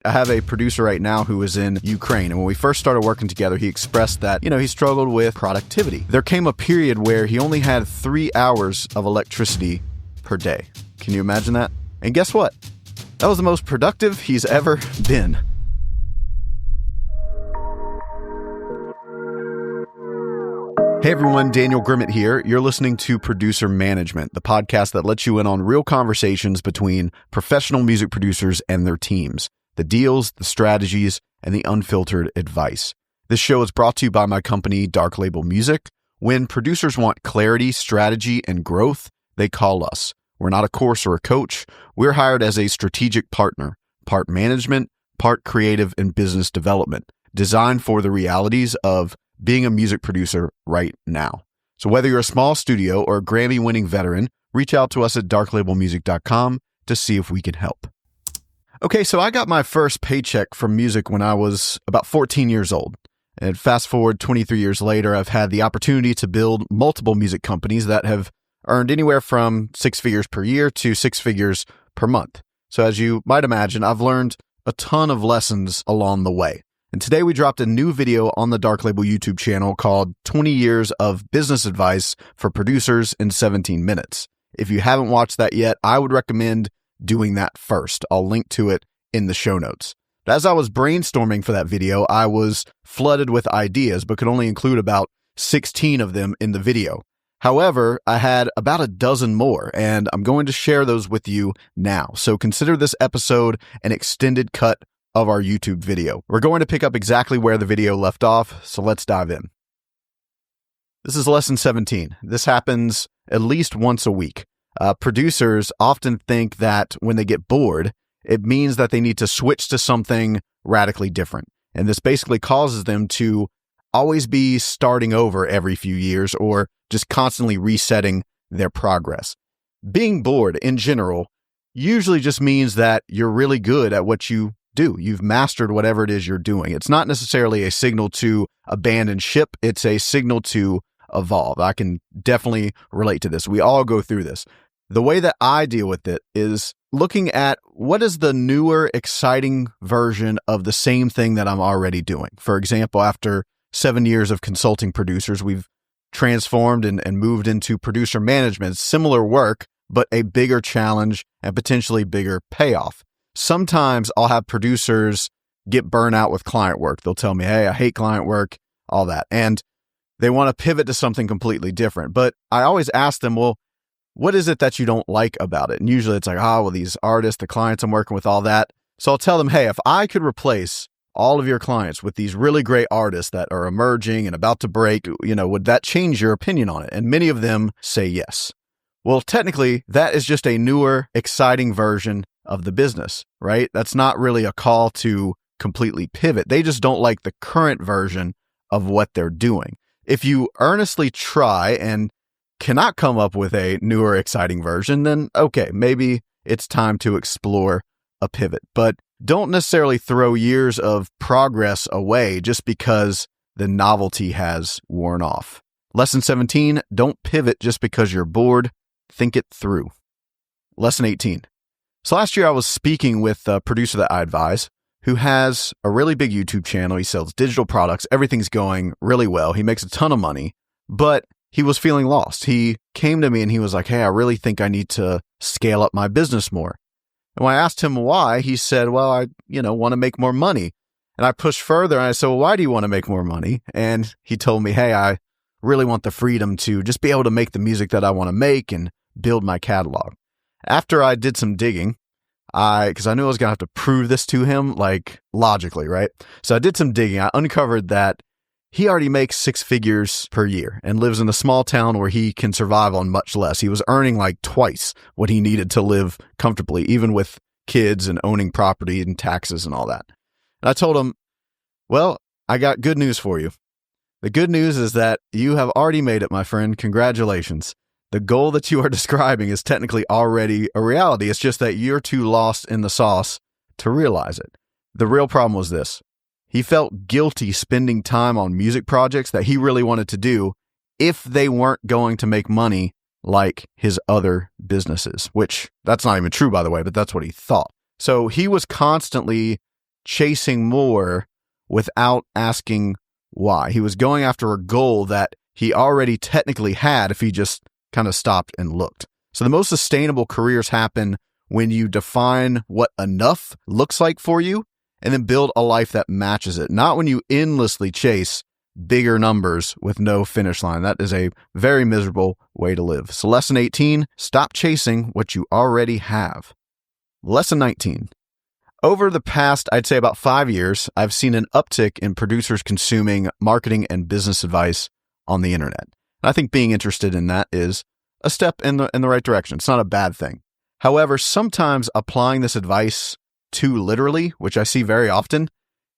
I have a producer right now who is in Ukraine. And when we first started working together, he expressed that, he struggled with productivity. There came a period where he only had 3 hours of electricity per day. Can you imagine that? And guess what? That was the most productive he's ever been. Hey everyone, Daniel Grimmett here. You're listening to Producer Management, the podcast that lets you in on real conversations between professional music producers and their teams. The deals, the strategies, and the unfiltered advice. This show is brought to you by my company, Dark Label Music. When producers want clarity, strategy, and growth, they call us. We're not a course or a coach. We're hired as a strategic partner, part management, part creative and business development, designed for the realities of being a music producer right now. So whether you're a small studio or a Grammy-winning veteran, reach out to us at darklabelmusic.com to see if we can help. Okay, so I got my first paycheck from music when I was about 14 years old. And fast forward 23 years later, I've had the opportunity to build multiple music companies that have earned anywhere from 6 figures per year to 6 figures per month. So as you might imagine, I've learned a ton of lessons along the way. And today we dropped a new video on the Dark Label YouTube channel called 20 Years of Business Advice for Producers in 17 Minutes. If you haven't watched that yet, I would recommend doing that first. I'll link to it in the show notes. But as I was brainstorming for that video, I was flooded with ideas, but could only include about 16 of them in the video. However, I had about a dozen more, and I'm going to share those with you now. So consider this episode an extended cut of our YouTube video. We're going to pick up exactly where the video left off, so let's dive in. This is lesson 17. This happens at least once a week. Producers often think that when they get bored, it means that they need to switch to something radically different. And this basically causes them to always be starting over every few years or just constantly resetting their progress. Being bored in general usually just means that you're really good at what you do. You've mastered whatever it is you're doing. It's not necessarily a signal to abandon ship. It's a signal to evolve. I can definitely relate to this. We all go through this. The way that I deal with it is looking at what is the newer, exciting version of the same thing that I'm already doing. For example, after 7 years of consulting producers, we've transformed and moved into producer management. Similar work, but a bigger challenge and potentially bigger payoff. Sometimes I'll have producers get burnt out with client work. They'll tell me, hey, I hate client work, all that. And they want to pivot to something completely different. But I always ask them, well, what is it that you don't like about it? And usually it's like, these artists, the clients I'm working with, all that. So I'll tell them, hey, if I could replace all of your clients with these really great artists that are emerging and about to break, would that change your opinion on it? And many of them say yes. Well, technically, that is just a newer, exciting version of the business, right? That's not really a call to completely pivot. They just don't like the current version of what they're doing. If you earnestly try and cannot come up with a newer, exciting version, then okay, maybe it's time to explore a pivot. But don't necessarily throw years of progress away just because the novelty has worn off. Lesson 17, don't pivot just because you're bored. Think it through. Lesson 18. So last year I was speaking with a producer that I advise who has a really big YouTube channel. He sells digital products. Everything's going really well. He makes a ton of money, but he was feeling lost. He came to me and he was like, hey, I really think I need to scale up my business more. And when I asked him why, he said, well, I want to make more money. And I pushed further and I said, well, why do you want to make more money? And he told me, hey, I really want the freedom to just be able to make the music that I want to make and build my catalog. After I did some digging, because I knew I was going to have to prove this to him, like logically, right? So I did some digging. I uncovered that he already makes 6 figures per year and lives in a small town where he can survive on much less. He was earning like twice what he needed to live comfortably, even with kids and owning property and taxes and all that. And I told him, well, I got good news for you. The good news is that you have already made it, my friend. Congratulations. The goal that you are describing is technically already a reality. It's just that you're too lost in the sauce to realize it. The real problem was this. He felt guilty spending time on music projects that he really wanted to do if they weren't going to make money like his other businesses, which that's not even true, by the way, but that's what he thought. So he was constantly chasing more without asking why. He was going after a goal that he already technically had if he just kind of stopped and looked. So the most sustainable careers happen when you define what enough looks like for you and then build a life that matches it, not when you endlessly chase bigger numbers with no finish line. That is a very miserable way to live. So lesson 18, stop chasing what you already have. Lesson 19. Over the past, I'd say about 5 years, I've seen an uptick in producers consuming marketing and business advice on the internet. And I think being interested in that is a step in the right direction. It's not a bad thing. However, sometimes applying this advice too literally, which I see very often,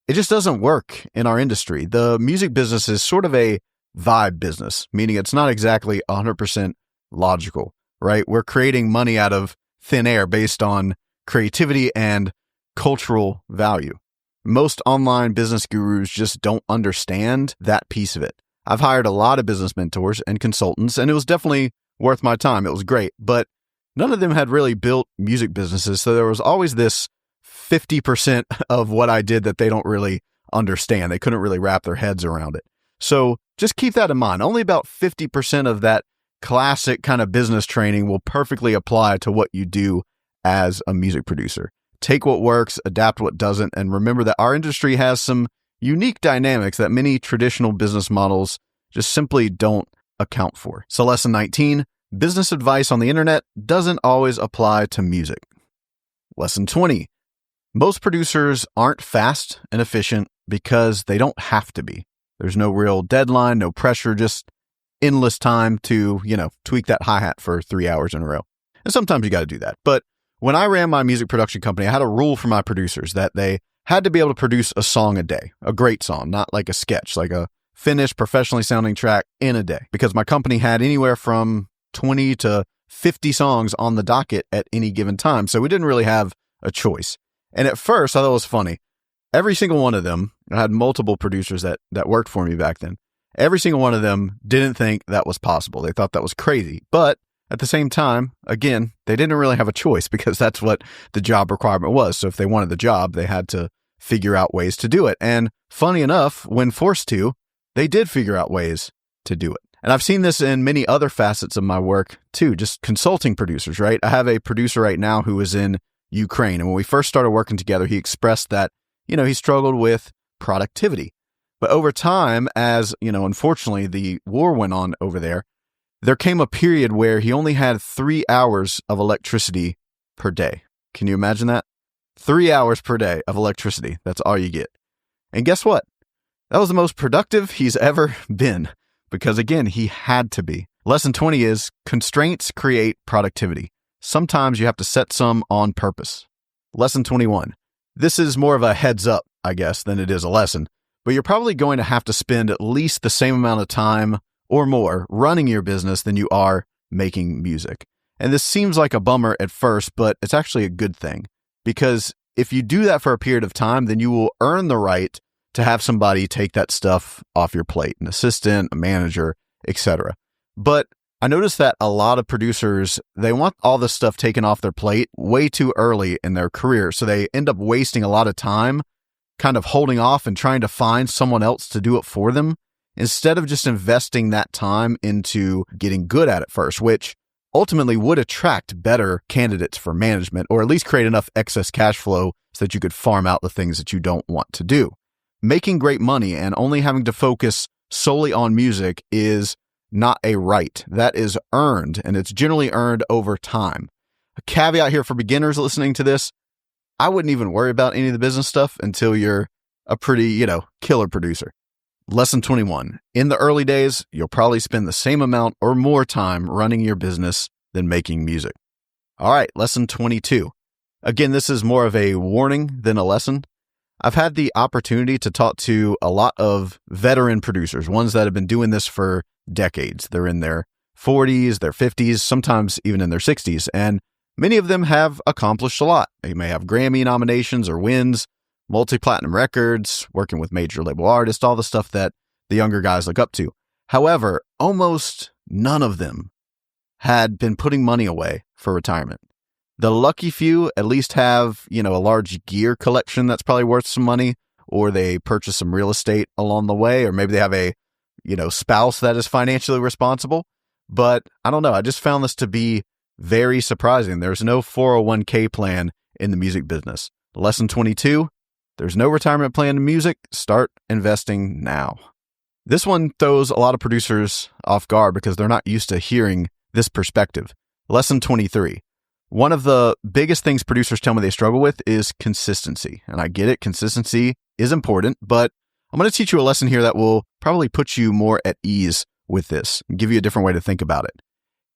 it just doesn't work in our industry. The music business is sort of a vibe business, meaning it's not exactly 100% logical, right? We're creating money out of thin air based on creativity and cultural value. Most online business gurus just don't understand that piece of it. I've hired a lot of business mentors and consultants, and it was definitely worth my time. It was great, but none of them had really built music businesses. So there was always this 50% of what I did that they don't really understand. They couldn't really wrap their heads around it. So just keep that in mind. Only about 50% of that classic kind of business training will perfectly apply to what you do as a music producer. Take what works, adapt what doesn't, and remember that our industry has some unique dynamics that many traditional business models just simply don't account for. So lesson 19, business advice on the internet doesn't always apply to music. Lesson 20, most producers aren't fast and efficient because they don't have to be. There's no real deadline, no pressure, just endless time to, tweak that hi-hat for 3 hours in a row. And sometimes you got to do that. But when I ran my music production company, I had a rule for my producers that they had to be able to produce a song a day, a great song, not like a sketch, like a finished, professionally sounding track in a day. Because my company had anywhere from 20 to 50 songs on the docket at any given time. So we didn't really have a choice. And at first, I thought it was funny. Every single one of them, I had multiple producers that worked for me back then. Every single one of them didn't think that was possible. They thought that was crazy. But at the same time, again, they didn't really have a choice because that's what the job requirement was. So if they wanted the job, they had to figure out ways to do it. And funny enough, when forced to, they did figure out ways to do it. And I've seen this in many other facets of my work too, just consulting producers, right? I have a producer right now who is in Ukraine. And when we first started working together, he expressed that, he struggled with productivity. But over time, as, unfortunately, the war went on over there came a period where he only had 3 hours of electricity per day. Can you imagine that? 3 hours per day of electricity. That's all you get. And guess what? That was the most productive he's ever been because, again, he had to be. Lesson 20 is constraints create productivity. Sometimes you have to set some on purpose. Lesson 21. This is more of a heads up, I guess, than it is a lesson, but you're probably going to have to spend at least the same amount of time or more running your business than you are making music. And this seems like a bummer at first, but it's actually a good thing because if you do that for a period of time, then you will earn the right to have somebody take that stuff off your plate, an assistant, a manager, etc. But I noticed that a lot of producers, they want all this stuff taken off their plate way too early in their career. So they end up wasting a lot of time kind of holding off and trying to find someone else to do it for them instead of just investing that time into getting good at it first, which ultimately would attract better candidates for management or at least create enough excess cash flow so that you could farm out the things that you don't want to do. Making great money and only having to focus solely on music is not a right. That is earned, and it's generally earned over time. A caveat here for beginners listening to this, I wouldn't even worry about any of the business stuff until you're a pretty, killer producer. Lesson 21. In the early days, you'll probably spend the same amount or more time running your business than making music. All right, lesson 22. Again, this is more of a warning than a lesson. I've had the opportunity to talk to a lot of veteran producers, ones that have been doing this for decades. They're in their 40s, their 50s, sometimes even in their 60s, and many of them have accomplished a lot. They may have Grammy nominations or wins, multi-platinum records, working with major label artists, all the stuff that the younger guys look up to. However, almost none of them had been putting money away for retirement. The lucky few at least have, a large gear collection that's probably worth some money, or they purchase some real estate along the way, or maybe they have a, spouse that is financially responsible. But I don't know. I just found this to be very surprising. There's no 401k plan in the music business. Lesson 22, there's no retirement plan in music. Start investing now. This one throws a lot of producers off guard because they're not used to hearing this perspective. Lesson 23. One of the biggest things producers tell me they struggle with is consistency. And I get it. Consistency is important, but I'm going to teach you a lesson here that will probably put you more at ease with this and give you a different way to think about it.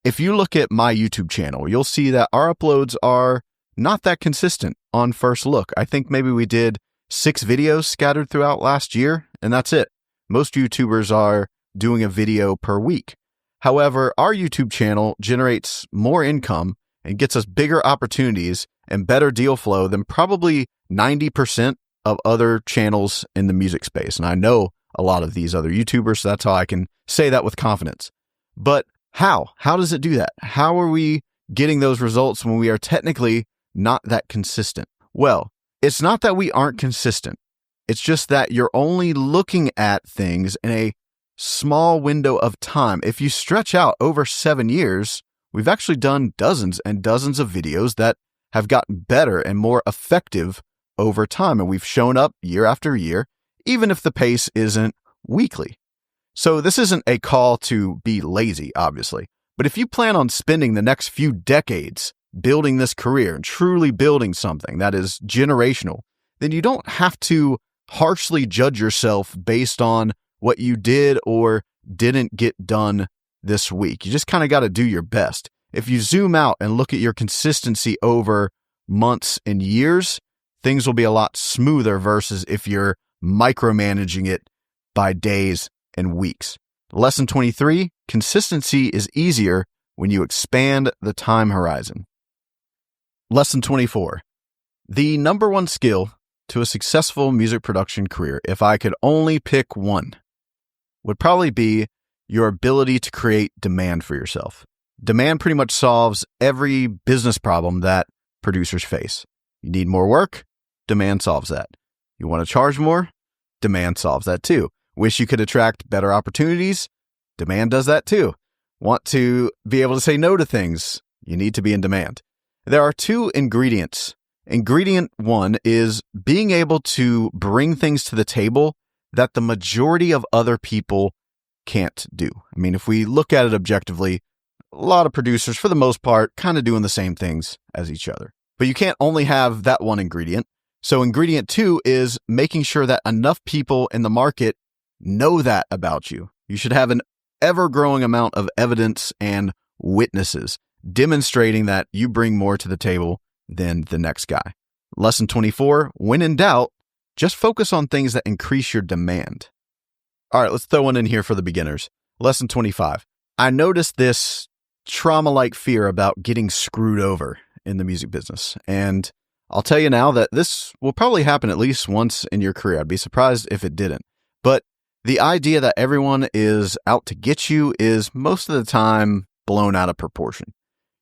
If you look at my YouTube channel, you'll see that our uploads are not that consistent on first look. I think maybe we did 6 videos scattered throughout last year, and that's it. Most YouTubers are doing a video per week. However, our YouTube channel generates more income and gets us bigger opportunities and better deal flow than probably 90% of other channels in the music space. And I know a lot of these other YouTubers, so that's how I can say that with confidence. But how? How does it do that? How are we getting those results when we are technically not that consistent? Well, it's not that we aren't consistent. It's just that you're only looking at things in a small window of time. If you stretch out over 7 years, we've actually done dozens and dozens of videos that have gotten better and more effective over time. And we've shown up year after year, even if the pace isn't weekly. So this isn't a call to be lazy, obviously. But if you plan on spending the next few decades building this career and truly building something that is generational, then you don't have to harshly judge yourself based on what you did or didn't get done this week. You just kind of got to do your best. If you zoom out and look at your consistency over months and years, things will be a lot smoother versus if you're micromanaging it by days and weeks. Lesson 23, consistency is easier when you expand the time horizon. Lesson 24, the number one skill to a successful music production career, if I could only pick one, would probably be your ability to create demand for yourself. Demand pretty much solves every business problem that producers face. You need more work? Demand solves that. You want to charge more? Demand solves that too. Wish you could attract better opportunities? Demand does that too. Want to be able to say no to things? You need to be in demand. There are 2 ingredients. Ingredient 1 is being able to bring things to the table that the majority of other people can't do. I mean, if we look at it objectively, a lot of producers, for the most part, kind of doing the same things as each other. But you can't only have that one ingredient. So ingredient 2 is making sure that enough people in the market know that about you. You should have an ever-growing amount of evidence and witnesses demonstrating that you bring more to the table than the next guy. Lesson 24, when in doubt, just focus on things that increase your demand. All right, let's throw one in here for the beginners. Lesson 25. I noticed this trauma-like fear about getting screwed over in the music business. And I'll tell you now that this will probably happen at least once in your career. I'd be surprised if it didn't. But the idea that everyone is out to get you is most of the time blown out of proportion.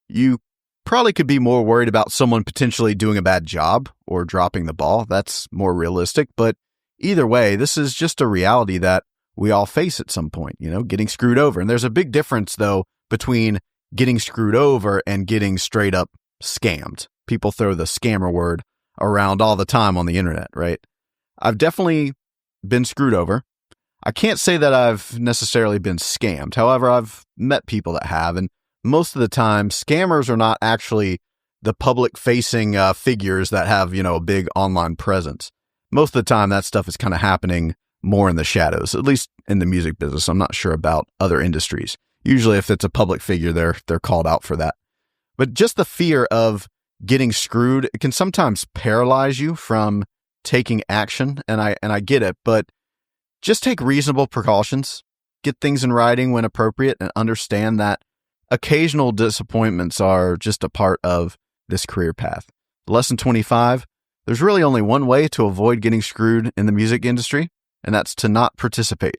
You probably could be more worried about someone potentially doing a bad job or dropping the ball. That's more realistic. But either way, this is just a reality that we all face at some point, getting screwed over. And there's a big difference, though, between getting screwed over and getting straight up scammed. People throw the scammer word around all the time on the internet, right? I've definitely been screwed over. I can't say that I've necessarily been scammed. However, I've met people that have, and most of the time, scammers are not actually the public-facing figures that have, a big online presence. Most of the time, that stuff is kind of happening more in the shadows, at least in the music business. I'm not sure about other industries. Usually, if it's a public figure, they're called out for that. But just the fear of getting screwed, it can sometimes paralyze you from taking action, and I get it, but just take reasonable precautions, get things in writing when appropriate, and understand that occasional disappointments are just a part of this career path. Lesson 25, there's really only one way to avoid getting screwed in the music industry, and that's to not participate.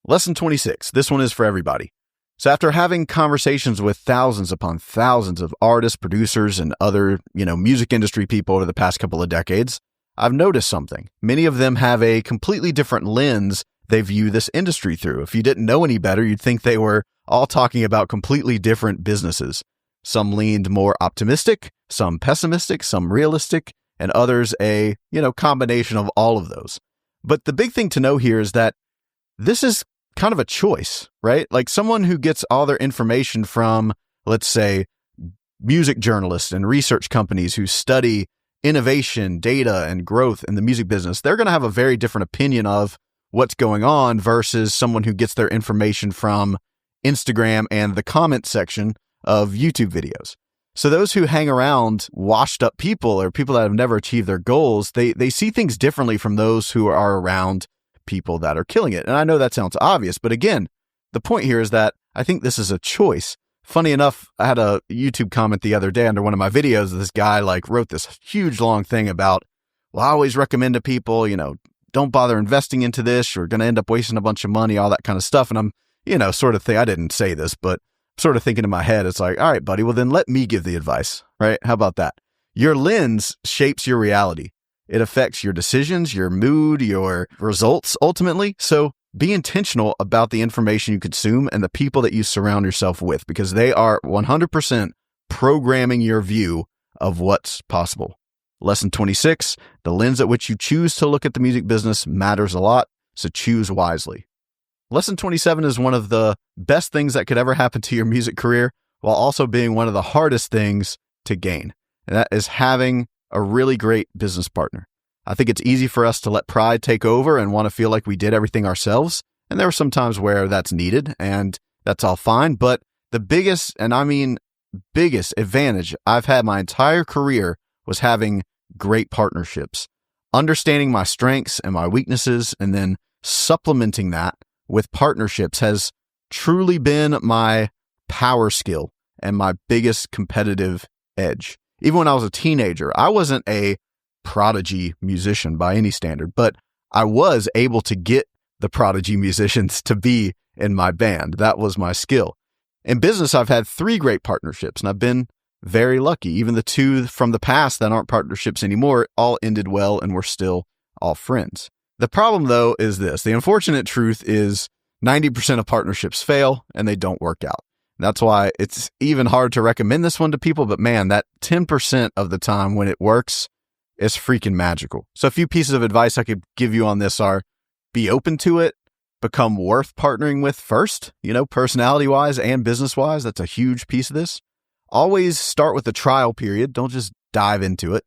Lesson 26, this one is for everybody. So after having conversations with thousands upon thousands of artists, producers, and other, music industry people over the past couple of decades, I've noticed something. Many of them have a completely different lens they view this industry through. If you didn't know any better, you'd think they were all talking about completely different businesses. Some leaned more optimistic, some pessimistic, some realistic, and others a, combination of all of those. But the big thing to know here is that this is kind of a choice, right? Like someone who gets all their information from, let's say, music journalists and research companies who study innovation, data, and growth in the music business, they're going to have a very different opinion of what's going on versus someone who gets their information from Instagram and the comment section of YouTube videos. So those who hang around washed up people or people that have never achieved their goals, they see things differently from those who are around people that are killing it. And I know that sounds obvious, but again, the point here is that I think this is a choice. Funny enough, I had a YouTube comment the other day under one of my videos. This guy wrote this huge long thing about, well, I always recommend to people, don't bother investing into this. You're going to end up wasting a bunch of money, all that kind of stuff. And I'm, sort of I didn't say this, but sort of thinking in my head, it's like, all right, buddy, well then let me give the advice, right? How about that? Your lens shapes your reality. It affects your decisions, your mood, your results ultimately. So be intentional about the information you consume and the people that you surround yourself with, because they are 100% programming your view of what's possible. Lesson 26, the lens at which you choose to look at the music business matters a lot, so choose wisely. Lesson 27 is one of the best things that could ever happen to your music career, while also being one of the hardest things to gain. And that is having a really great business partner. I think it's easy for us to let pride take over and want to feel like we did everything ourselves. And there are some times where that's needed, and that's all fine. But the biggest, and I mean biggest advantage I've had my entire career was having great partnerships, understanding my strengths and my weaknesses, and then supplementing that with partnerships has truly been my power skill and my biggest competitive edge. Even when I was a teenager, I wasn't a prodigy musician by any standard, but I was able to get the prodigy musicians to be in my band. That was my skill. In business, I've had 3 great partnerships, and I've been very lucky. Even the 2 from the past that aren't partnerships anymore all ended well, and we're still all friends. The problem, though, is this. The unfortunate truth is 90% of partnerships fail, and they don't work out. That's why it's even hard to recommend this one to people, but man, that 10% of the time when it works is freaking magical. So a few pieces of advice I could give you on this are: be open to it, become worth partnering with first, personality-wise and business-wise. That's a huge piece of this. Always start with a trial period. Don't just dive into it.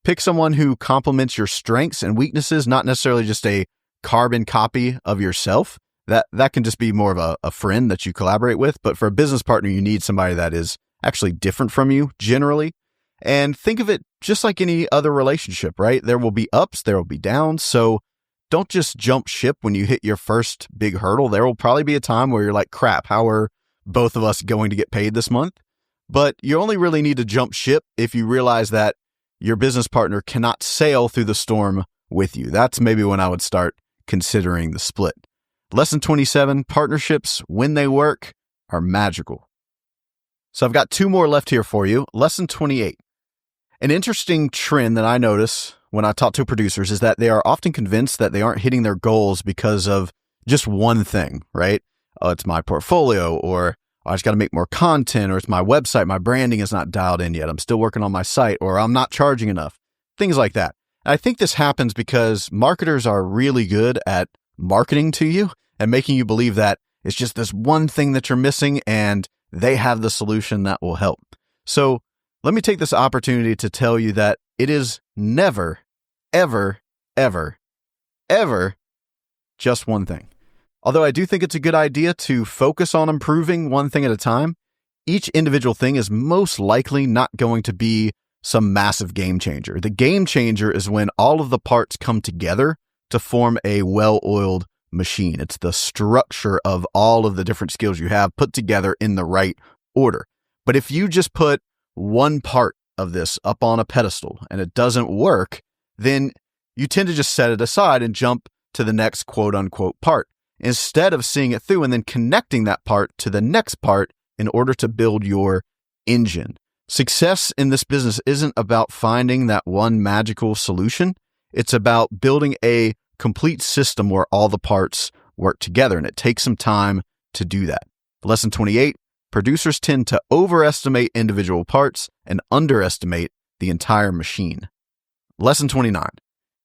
Pick someone who complements your strengths and weaknesses, not necessarily just a carbon copy of yourself. That can just be more of a friend that you collaborate with. But for a business partner, you need somebody that is actually different from you generally. And think of it just like any other relationship, right? There will be ups, there will be downs. So don't just jump ship when you hit your first big hurdle. There will probably be a time where you're like, crap, how are both of us going to get paid this month? But you only really need to jump ship if you realize that your business partner cannot sail through the storm with you. That's maybe when I would start considering the split. Lesson 27, partnerships, when they work, are magical. So I've got 2 more left here for you. Lesson 28. An interesting trend that I notice when I talk to producers is that they are often convinced that they aren't hitting their goals because of just one thing, right? Oh, it's my portfolio, or I just got to make more content, or it's my website, my branding is not dialed in yet. I'm still working on my site, or I'm not charging enough. Things like that. And I think this happens because marketers are really good at marketing to you and making you believe that it's just this one thing that you're missing and they have the solution that will help. So let me take this opportunity to tell you that it is never, ever, ever, ever just one thing. Although I do think it's a good idea to focus on improving one thing at a time, each individual thing is most likely not going to be some massive game changer. The game changer is when all of the parts come together to form a well-oiled machine. It's the structure of all of the different skills you have put together in the right order. But if you just put one part of this up on a pedestal and it doesn't work, then you tend to just set it aside and jump to the next quote unquote part. instead of seeing it through and then connecting that part to the next part in order to build your engine. Success in this business isn't about finding that one magical solution. It's about building a complete system where all the parts work together, and it takes some time to do that. Lesson 28, producers tend to overestimate individual parts and underestimate the entire machine. Lesson 29,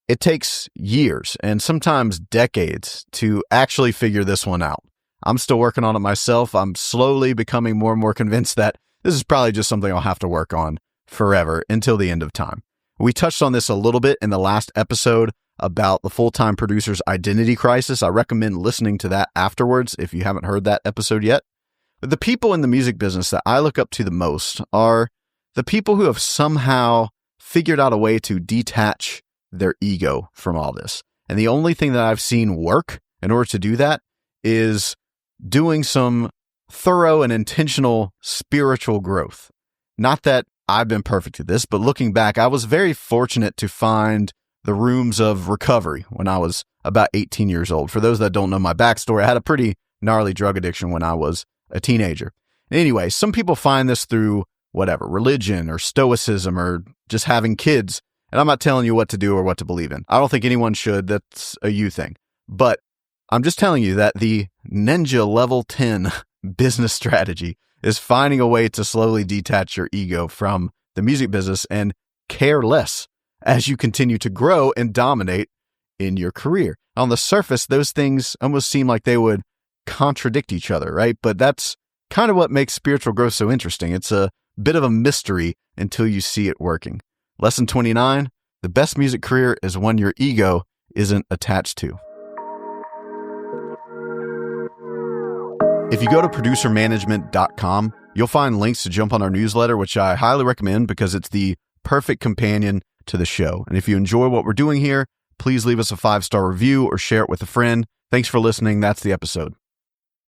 it takes years and sometimes decades to actually figure this one out. I'm still working on it myself. I'm slowly becoming more and more convinced that this is probably just something I'll have to work on forever until the end of time. We touched on this a little bit in the last episode about the full-time producer's identity crisis. I recommend listening to that afterwards if you haven't heard that episode yet. But the people in the music business that I look up to the most are the people who have somehow figured out a way to detach their ego from all this. And the only thing that I've seen work in order to do that is doing some thorough and intentional spiritual growth. Not that I've been perfect at this, but looking back, I was very fortunate to find the rooms of recovery when I was about 18 years old. For those that don't know my backstory, I had a pretty gnarly drug addiction when I was a teenager. Anyway, some people find this through whatever, religion or stoicism or just having kids. And I'm not telling you what to do or what to believe in. I don't think anyone should. That's a you thing. But I'm just telling you that the Ninja Level 10 business strategy is finding a way to slowly detach your ego from the music business and care less as you continue to grow and dominate in your career. On the surface, those things almost seem like they would contradict each other, right? But that's kind of what makes spiritual growth so interesting. It's a bit of a mystery until you see it working. Lesson 29, the best music career is one your ego isn't attached to. If you go to producermanagement.com, you'll find links to jump on our newsletter, which I highly recommend because it's the perfect companion to the show. And if you enjoy what we're doing here, please leave us a 5-star review or share it with a friend. Thanks for listening. That's the episode.